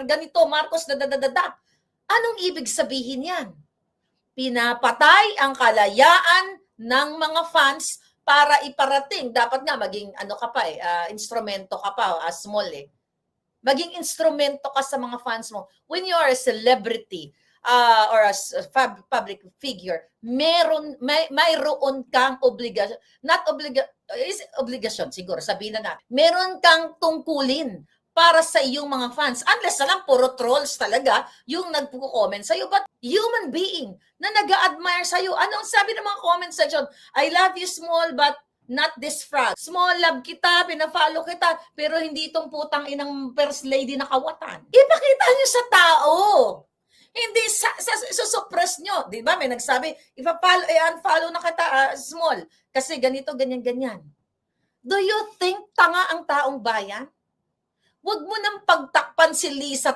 ganito, Marcos, dadadadada. Anong ibig sabihin yan? Pinapatay ang kalayaan ng mga fans para iparating. Dapat nga maging ano ka pa instrumento ka pa, small Maging instrumento ka sa mga fans mo. When you are a celebrity or a public figure, mayroon kang obligasyon, obligasyon siguro, sabihin na natin. Meron kang tungkulin para sa iyong mga fans. Unless na lang puro trolls talaga yung nagpo-comment sa'yo. But human being na nag-a-admire sa'yo. Ano ang sabi ng mga comment section? I love you, Small, but not this frog. Small, love kita, pina-follow kita, pero hindi itong putang inang first lady na kawatan. Ipakita nyo sa tao. Hindi suppress nyo. Di ba? May nagsabi, unfollow na kita, Small, kasi ganito, ganyan, ganyan. Do you think tanga ang taong bayan? Huwag mo nang pagtakpan si Lisa